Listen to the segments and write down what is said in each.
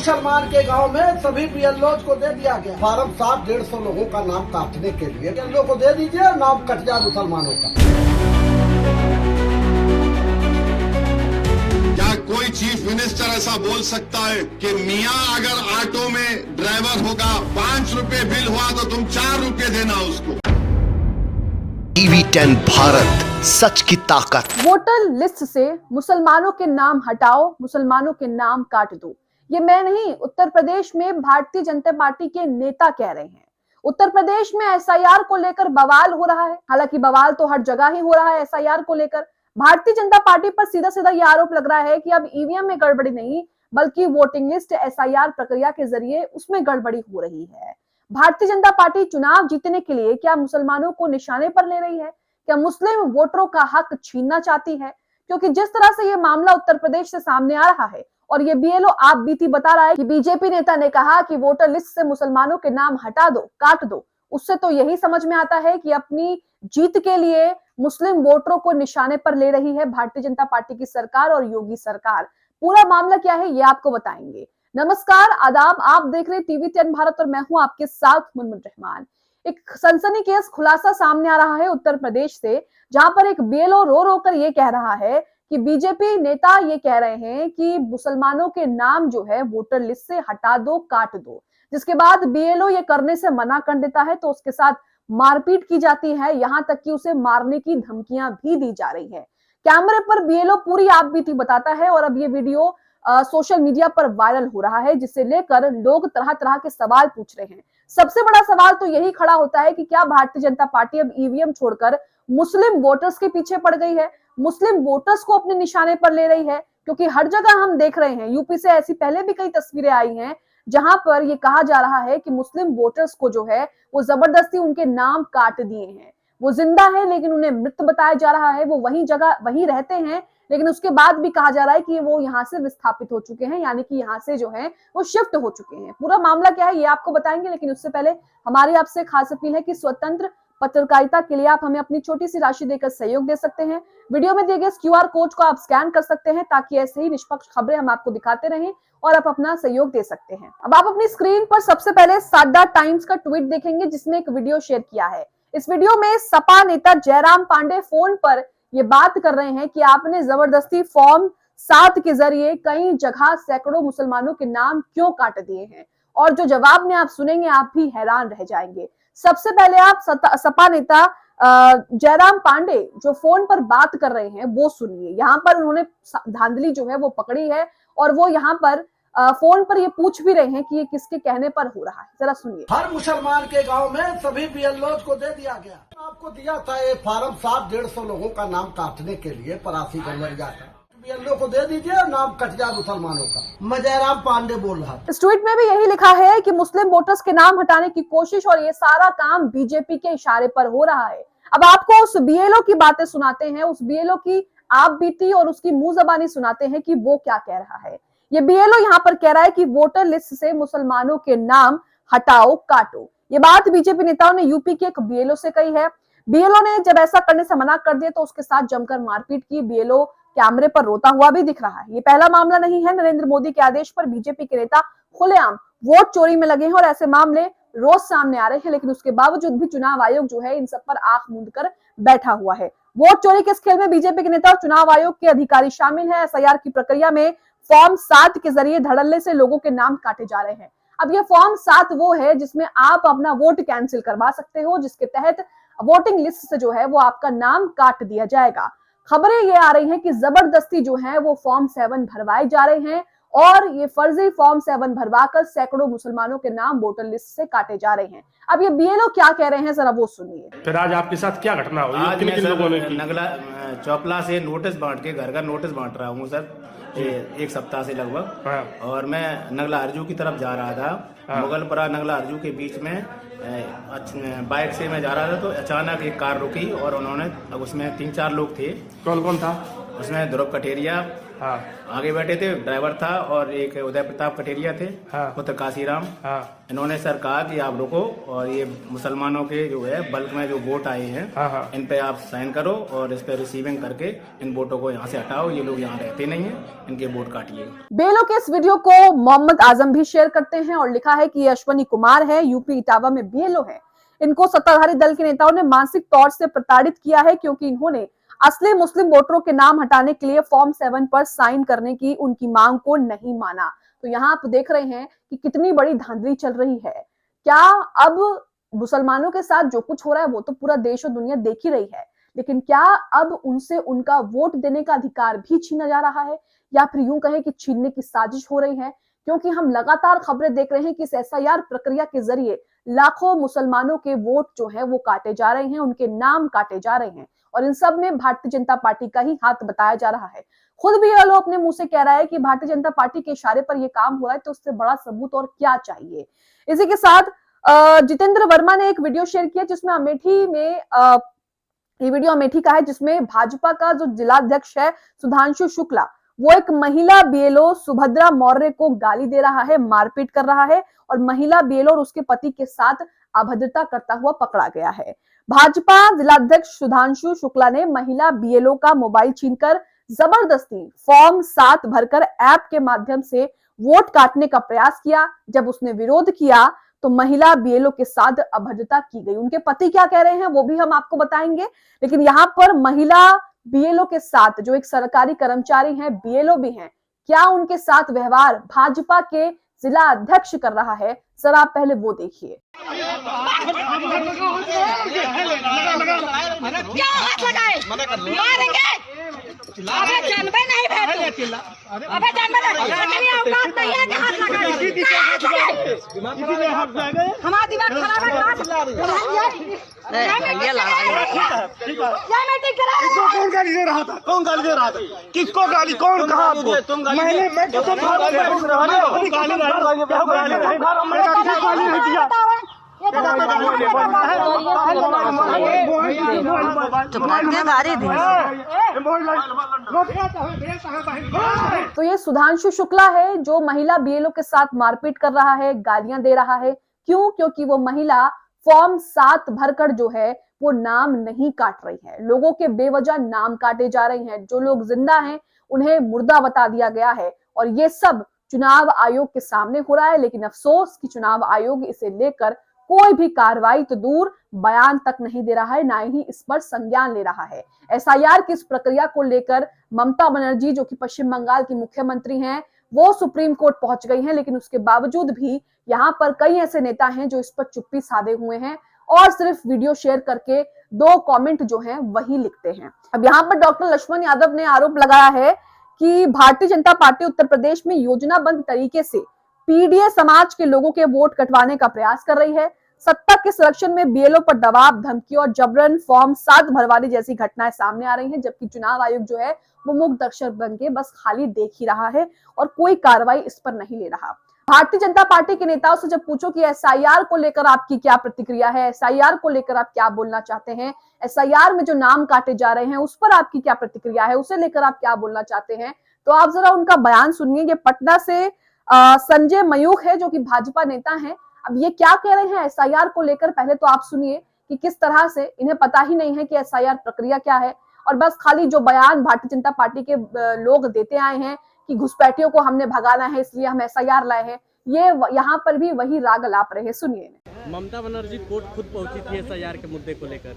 मुसलमान के गांव में सभी बीएलओ को दे दिया गया फार्म 700-150 लोगों का नाम काटने के लिए। बीएलओ को दे दीजिए और नाम कट जाए मुसलमानों का। क्या कोई चीफ मिनिस्टर ऐसा बोल सकता है कि मियाँ अगर ऑटो में ड्राइवर होगा 5 रुपए बिल हुआ तो तुम 4 रुपए देना उसको। TV10 भारत, सच की ताकत। वोटर लिस्ट से मुसलमानों के नाम हटाओ, मुसलमानों के नाम काट दो। ये मैं नहीं, उत्तर प्रदेश में भारतीय जनता पार्टी के नेता कह रहे हैं। उत्तर प्रदेश में एसआईआर को लेकर बवाल हो रहा है। हालांकि बवाल तो हर जगह ही हो रहा है एसआईआर को लेकर। भारतीय जनता पार्टी पर सीधा सीधा ये आरोप लग रहा है कि अब ईवीएम में गड़बड़ी नहीं, बल्कि वोटिंग लिस्ट एसआईआर प्रक्रिया के जरिए उसमें गड़बड़ी हो रही है। भारतीय जनता पार्टी चुनाव जीतने के लिए क्या मुसलमानों को निशाने पर ले रही है? क्या मुस्लिम वोटरों का हक छीनना चाहती है? क्योंकि जिस तरह से ये मामला उत्तर प्रदेश से सामने आ रहा है और ये बीएलओ आप बीती बता रहा है कि बीजेपी नेता ने कहा कि वोटर लिस्ट से मुसलमानों के नाम हटा दो, काट दो, उससे तो यही समझ में आता है कि अपनी जीत के लिए मुस्लिम वोटरों को निशाने पर ले रही है भारतीय जनता पार्टी की सरकार और योगी सरकार। पूरा मामला क्या है ये आपको बताएंगे। नमस्कार, आदाब, आप देख रहे TV10 भारत और मैं हूं आपके साथ मुनमुन रहमान। एक सनसनीखेज खुलासा सामने आ रहा है उत्तर प्रदेश से, जहां पर एक बीएलओ रो रो कर ये कह रहा है कि बीजेपी नेता ये कह रहे हैं कि मुसलमानों के नाम जो है वोटर लिस्ट से हटा दो, काट दो। जिसके बाद बीएलओ ये करने से मना कर देता है तो उसके साथ मारपीट की जाती है, यहां तक कि उसे मारने की धमकियां भी दी जा रही है। कैमरे पर बीएलओ पूरी आपबीती बताता है और अब ये वीडियो सोशल मीडिया पर वायरल हो रहा है, जिसे लेकर लोग तरह तरह के सवाल पूछ रहे हैं। सबसे बड़ा सवाल तो यही खड़ा होता है कि क्या भारतीय जनता पार्टी अब ईवीएम छोड़कर मुस्लिम वोटर्स के पीछे पड़ गई है, मुस्लिम वोटर्स को अपने निशाने पर ले रही है? क्योंकि हर जगह हम देख रहे हैं, यूपी से ऐसी पहले भी कई तस्वीरें आई हैं जहां पर ये कहा जा रहा है कि मुस्लिम वोटर्स को जो है वो जबरदस्ती उनके नाम काट दिए हैं। वो जिंदा है लेकिन उन्हें मृत बताया जा रहा है, वो वही जगह वही रहते हैं, लेकिन उसके बाद भी कहा जा रहा है कि वो यहाँ से विस्थापित हो चुके हैं, यानी कि यहाँ से जो है वो शिफ्ट हो चुके हैं। पूरा मामला क्या है ये आपको बताएंगे, लेकिन उससे पहले हमारी आपसे खास अपील है कि स्वतंत्र पत्रकारिता के लिए आप हमें अपनी छोटी सी राशि देकर सहयोग दे सकते हैं। वीडियो में दिए गए QR कोड को आप स्कैन कर सकते हैं ताकि ऐसे ही निष्पक्ष खबरें हम आपको दिखाते रहें और आप अपना सहयोग दे सकते हैं। अब आप अपनी स्क्रीन पर सबसे पहले साडा टाइम्स का ट्वीट देखेंगे जिसमें एक वीडियो शेयर किया है। इस वीडियो में सपा नेता जयराम पांडे फोन पर ये बात कर रहे हैं कि आपने जबरदस्ती फॉर्म 7 के जरिए कई जगह सैकड़ों मुसलमानों के नाम क्यों काट दिए हैं, और जो जवाब में आप सुनेंगे आप भी हैरान रह जाएंगे। सबसे पहले आप सपा नेता जयराम पांडे जो फोन पर बात कर रहे हैं वो सुनिए। यहाँ पर उन्होंने धांधली जो है वो पकड़ी है और वो यहाँ पर फोन पर ये पूछ भी रहे हैं कि ये किसके कहने पर हो रहा है, जरा सुनिए। हर मुसलमान के गांव में सभी बीएलओ को दे दिया गया। आपको दिया था ये फार्म 700-150 लोगों का नाम काटने के लिए, परासी गंवरिया का। बीएलओ को दे दीजिए और नाम कट जाए मुसलमानों का। मैं जयराम पांडे बोल रहा था। इस ट्वीट में भी यही लिखा है कि मुस्लिम वोटर्स के नाम हटाने की कोशिश और ये सारा काम बीजेपी के इशारे पर हो रहा है। अब आपको उस बीएलओ की बातें सुनाते हैं, उस बीएलओ की आप बीती और उसकी मुंह जबानी सुनाते हैं कि वो क्या कह रहा है। ये बीएलओ यहाँ पर कह रहा है कि वोटर लिस्ट से मुसलमानों के नाम हटाओ, काटो। ये बात बीजेपी नेताओं ने यूपी के एक बीएलओ से कही है। बीएलओ ने जब ऐसा करने से मना कर दिया तो उसके साथ जमकर मारपीट की। बीएलओ कैमरे पर रोता हुआ भी दिख रहा है। ये पहला मामला नहीं है। नरेंद्र मोदी के आदेश पर बीजेपी के नेता खुलेआम वोट चोरी में लगे हैं और ऐसे मामले रोज सामने आ रहे हैं, लेकिन उसके बावजूद भी चुनाव आयोग जो है इन सब पर आंख मूंद कर बैठा हुआ है। वोट चोरी के इस खेल में बीजेपी के नेता और चुनाव आयोग के अधिकारी शामिल है। एसआईआर की प्रक्रिया में फॉर्म 7 के जरिए धड़ल्ले से लोगों के नाम काटे जा रहे हैं। अब ये फॉर्म 7 वो है जिसमें आप अपना वोट कैंसिल करवा सकते हो, जिसके तहत वोटिंग लिस्ट से जो है वो आपका नाम काट दिया जाएगा। खबरें ये आ रही हैं कि जबरदस्ती जो है वो फॉर्म 7 भरवाए जा रहे हैं और ये फर्जी फॉर्म 7 भरवाकर सैकड़ों मुसलमानों के नाम वोटर लिस्ट से काटे जा रहे हैं। अब ये बीएलओ क्या कह रहे हैं जरा वो सुनिए। फिर आज आपके साथ क्या घटना हुई? आज मैं सर नगला चौपला से नोटिस बांट के घर का नोटिस बांट रहा हूँ सर, एक सप्ताह से लगभग। हाँ। और मैं नगला अर्जू की तरफ जा रहा था। हाँ। मुगलपरा नगला अर्जू के बीच में बाइक से मैं जा रहा था तो अचानक एक कार रुकी और उन्होंने, अब उसमें 3-4 लोग थे। कौन कौन था? उसमें ध्रुव कटेरिया, हाँ आगे बैठे थे, ड्राइवर था और एक उदय प्रताप कटेरिया थे, हाँ। पुत्र काशीराम। हाँ इन्होंने सर कहा कि आप रुको और ये मुसलमानों के जो है बल्क में जो वोट आए हैं, हाँ। इन पे आप साइन करो और इस पे रिसीविंग करके इन वोटों को यहाँ से हटाओ, ये लोग यहाँ रहते नहीं है, इनके वोट काटिए। BLO के इस वीडियो को मोहम्मद आजम भी शेयर करते हैं और लिखा है कि ये अश्वनी कुमार है, यूपी इटावा में BLO है। इनको सत्ताधारी दल के नेताओं ने मानसिक तौर से प्रताड़ित किया है क्योंकि इन्होंने असली मुस्लिम वोटरों के नाम हटाने के लिए फॉर्म 7 पर साइन करने की उनकी मांग को नहीं माना। तो यहाँ आप देख रहे हैं कि कितनी बड़ी धांधली चल रही है। क्या अब मुसलमानों के साथ जो कुछ हो रहा है वो तो पूरा देश और दुनिया देख ही रही है, लेकिन क्या अब उनसे उनका वोट देने का अधिकार भी छीना जा रहा है, या फिर यूं कहें कि छीनने की साजिश हो रही है? क्योंकि हम लगातार खबरें देख रहे हैं कि इस SIR प्रक्रिया के जरिए लाखों मुसलमानों के वोट जो है वो काटे जा रहे हैं, उनके नाम काटे जा रहे हैं और इन सब में भारतीय जनता पार्टी का ही हाथ बताया जा रहा है। खुद BLO अपने मुंह से कह रहा है कि भारतीय जनता पार्टी के इशारे पर यह काम हो रहा है, तो उससे बड़ा सबूत और क्या चाहिए। इसी के साथ जितेंद्र वर्मा ने एक वीडियो शेयर किया जिसमें अमेठी में ये वीडियो अमेठी का है, जिसमें भाजपा का जो जिलाध्यक्ष है सुधांशु शुक्ला, वो एक महिला BLO सुभद्रा मौर्य को गाली दे रहा है, मारपीट कर रहा है और महिला BLO और उसके पति के साथ अभद्रता करता हुआ पकड़ा गया है। भाजपा जिलाध्यक्ष सुधांशु शुक्ला ने महिला BLO का मोबाइल छीनकर जबरदस्ती फॉर्म 7 भरकर ऐप के माध्यम से वोट काटने का प्रयास किया। जब उसने विरोध किया तो महिला BLO के साथ अभद्रता की गई। उनके पति क्या कह रहे हैं वो भी हम आपको बताएंगे, लेकिन यहाँ पर महिला BLO के साथ जो एक सरकारी कर्मचारी हैं, BLO भी हैं, क्या उनके साथ व्यवहार भाजपा के जिला अध्यक्ष कर रहा है, सर आप पहले वो देखिए। क्या हाथ लगाए? मारेंगे? अबे जानबे नहीं है तू। अबे जानबे नहीं, औकात नहीं है कि हाथ लगाए। क्या हाथ लगाए? हमारा दिमाग खराब है। ये मीटिंग करा रहे हो? कौन गाली दे रहा था? कौन गाली दे रहा था? किसको गाली? कौन कहा आपको? मैं तो ये सुधांशु शुक्ला है जो महिला BLO के साथ मारपीट कर रहा है, गालियां दे रहा है। क्यों? क्योंकि वो महिला फॉर्म 7 भरकर जो है वो नाम नहीं काट रही है। लोगों के बेवजह नाम काटे जा रहे हैं, जो लोग जिंदा हैं उन्हें मुर्दा बता दिया गया है और ये सब चुनाव आयोग के सामने हो रहा है। लेकिन अफसोस कि चुनाव आयोग इसे लेकर कोई भी कार्रवाई तो दूर, बयान तक नहीं दे रहा है, ना ही इस पर संज्ञान ले रहा है। SIR की इस प्रक्रिया को लेकर ममता बनर्जी जो कि पश्चिम बंगाल की मुख्यमंत्री हैं, वो सुप्रीम कोर्ट पहुंच गई हैं, लेकिन उसके बावजूद भी यहाँ पर कई ऐसे नेता हैं जो इस पर चुप्पी साधे हुए हैं और सिर्फ वीडियो शेयर करके 2 कमेंट जो हैं वही लिखते हैं। अब यहाँ पर डॉक्टर लक्ष्मण यादव ने आरोप लगाया है कि भारतीय जनता पार्टी उत्तर प्रदेश में योजनाबद्ध तरीके से PDA समाज के लोगों के वोट कटवाने का प्रयास कर रही है। सत्ता के संरक्षण में BLO पर दबाव, धमकी और जबरन फॉर्म 7 भरवाने जैसी घटनाएं सामने आ रही हैं, जबकि चुनाव आयोग जो है वो मूक दर्शक बन के बस खाली देख ही रहा है और कोई कार्रवाई इस पर नहीं ले रहा। भारतीय जनता पार्टी के नेताओं से जब पूछो कि SIR को लेकर आपकी क्या प्रतिक्रिया है, SIR को लेकर आप क्या बोलना चाहते हैं, SIR में जो नाम काटे जा रहे हैं उस पर आपकी क्या प्रतिक्रिया है, उसे लेकर आप क्या बोलना चाहते हैं, तो आप जरा उनका बयान सुनिए। ये पटना से संजय मयूख है जो कि भाजपा नेता हैं। अब ये क्या कह रहे हैं SIR को लेकर, पहले तो आप सुनिए कि किस तरह से इन्हें पता ही नहीं है कि SIR प्रक्रिया क्या है और बस खाली जो बयान भारतीय जनता पार्टी के लोग देते आए हैं कि घुसपैठियों को हमने भगाना है इसलिए हम SIR लाए हैं, ये यहाँ पर भी वही राग अलाप रहे। सुनिए। ममता बनर्जी कोर्ट खुद पहुंची थी SIR के मुद्दे को लेकर।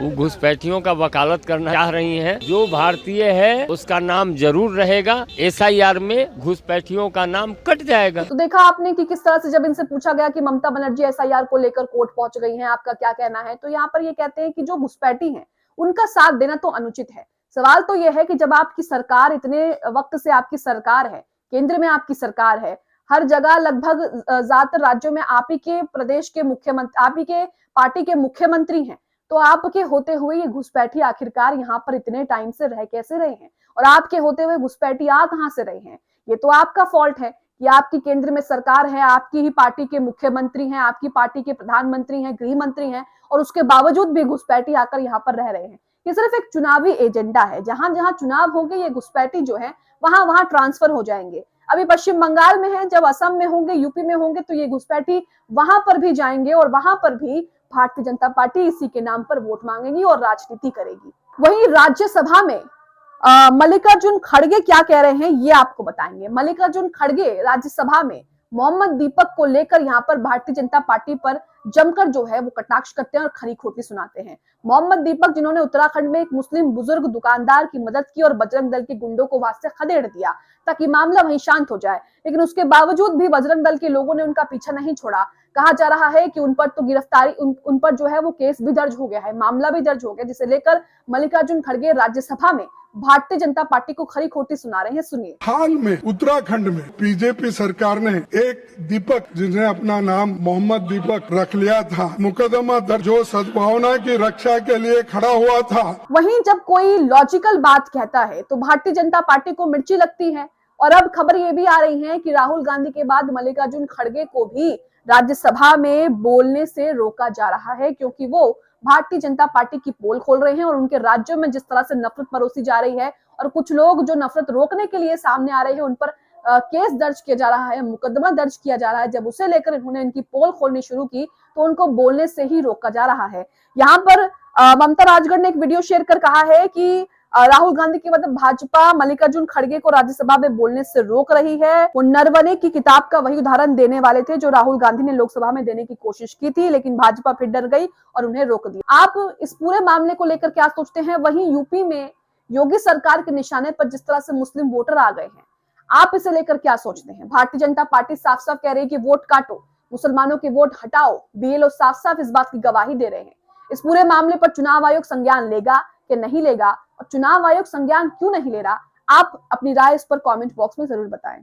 वो घुसपैठियों का वकालत करना चाह रही हैं। जो भारतीय है उसका नाम जरूर रहेगा, SIR में घुसपैठियों का नाम कट जाएगा। तो देखा आपने कि किस तरह से जब इनसे पूछा गया कि ममता बनर्जी SIR को लेकर कोर्ट पहुंच गई हैं, आपका क्या कहना है, तो यहाँ पर ये कहते हैं कि जो घुसपैठी हैं उनका साथ देना तो अनुचित है। सवाल तो यह है कि जब आपकी सरकार, इतने वक्त से आपकी सरकार है, केंद्र में आपकी सरकार है, हर जगह लगभग ज्यादातर राज्यों में आप ही के प्रदेश के मुख्यमंत्री, आप ही के पार्टी के मुख्यमंत्री हैं, तो आपके होते हुए ये घुसपैठी आखिरकार यहाँ पर इतने टाइम से रह कैसे रहे हैं और आपके होते हुए घुसपैठी आ कहां से रहे हैं? ये तो आपका फॉल्ट है कि आपकी केंद्र में सरकार है, आपकी ही पार्टी के मुख्यमंत्री हैं, आपकी पार्टी के प्रधानमंत्री हैं, गृह मंत्री हैं और उसके बावजूद भी घुसपैठी आकर यहाँ पर रह रहे हैं। ये सिर्फ एक चुनावी एजेंडा है। जहां जहां चुनाव होंगे ये घुसपैठी जो है वहां वहां ट्रांसफर हो जाएंगे। अभी पश्चिम बंगाल में है, जब असम में होंगे, यूपी में होंगे तो ये घुसपैठी वहां पर भी जाएंगे और वहां पर भी भारतीय जनता पार्टी इसी के नाम पर वोट मांगेगी और राजनीति करेगी। वहीं राज्यसभा में मल्लिकार्जुन खड़गे क्या कह रहे हैं ये आपको बताएंगे। मल्लिकार्जुन खड़गे राज्यसभा में मोहम्मद दीपक को लेकर यहाँ पर भारतीय जनता पार्टी पर जमकर जो है वो कटाक्ष करते हैं और खरी खोटी सुनाते हैं। मोहम्मद दीपक जिन्होंने उत्तराखंड में एक मुस्लिम बुजुर्ग दुकानदार की मदद की और बजरंग दल के गुंडों को वहां से खदेड़ दिया ताकि मामला वहीं शांत हो जाए, लेकिन उसके बावजूद भी बजरंग दल के लोगों ने उनका पीछा नहीं छोड़ा। कहा जा रहा है कि उन पर तो गिरफ्तारी उन पर जो है वो केस भी दर्ज हो गया है, मामला भी दर्ज हो गया, जिसे लेकर मल्लिकार्जुन खड़गे राज्यसभा में भारतीय जनता पार्टी को खरी खोटी सुना रहे हैं। सुनिए। हाल में उत्तराखंड में बीजेपी सरकार ने एक दीपक, जिन्हें अपना नाम मोहम्मद दीपक रख लिया था, मुकदमा दर्ज जो सद्भावना की रक्षा के लिए खड़ा हुआ था। वहीं जब कोई लॉजिकल बात कहता है तो भारतीय जनता पार्टी को मिर्ची लगती है। और अब खबर ये भी आ रही है कि राहुल गांधी के बाद मल्लिकार्जुन खड़गे को भी राज्यसभा में बोलने से रोका जा रहा है, क्योंकि वो भारतीय जनता पार्टी की पोल खोल रहे हैं और उनके राज्यों में जिस तरह से नफरत परोसी जा रही है और कुछ लोग जो नफरत रोकने के लिए सामने आ रहे हैं उन पर केस दर्ज किया जा रहा है, मुकदमा दर्ज किया जा रहा है। जब उसे लेकर इन्होंने इनकी पोल खोलनी शुरू की तो उनको बोलने से ही रोका जा रहा है। यहाँ पर ममता राजगढ़ ने एक वीडियो शेयर कर कहा है कि राहुल गांधी की मतलब भाजपा मल्लिकार्जुन खड़गे को राज्यसभा में बोलने से रोक रही है। वो नरवणे की किताब का वही उदाहरण देने वाले थे जो राहुल गांधी ने लोकसभा में देने की कोशिश की थी, लेकिन भाजपा फिर डर गई और उन्हें रोक दिया। आप इस पूरे मामले को लेकर क्या सोचते हैं? वहीं यूपी में योगी सरकार के निशाने पर जिस तरह से मुस्लिम वोटर आ गए हैं, आप इसे लेकर क्या सोचते हैं? भारतीय जनता पार्टी साफ साफ कह रही है कि वोट काटो, मुसलमानों के वोट हटाओ। बीएलओ साफ साफ इस बात की गवाही दे रहे हैं। इस पूरे मामले पर चुनाव आयोग संज्ञान लेगा कि नहीं लेगा, और चुनाव आयोग संज्ञान क्यों नहीं ले रहा, आप अपनी राय इस पर कमेंट बॉक्स में जरूर बताएं।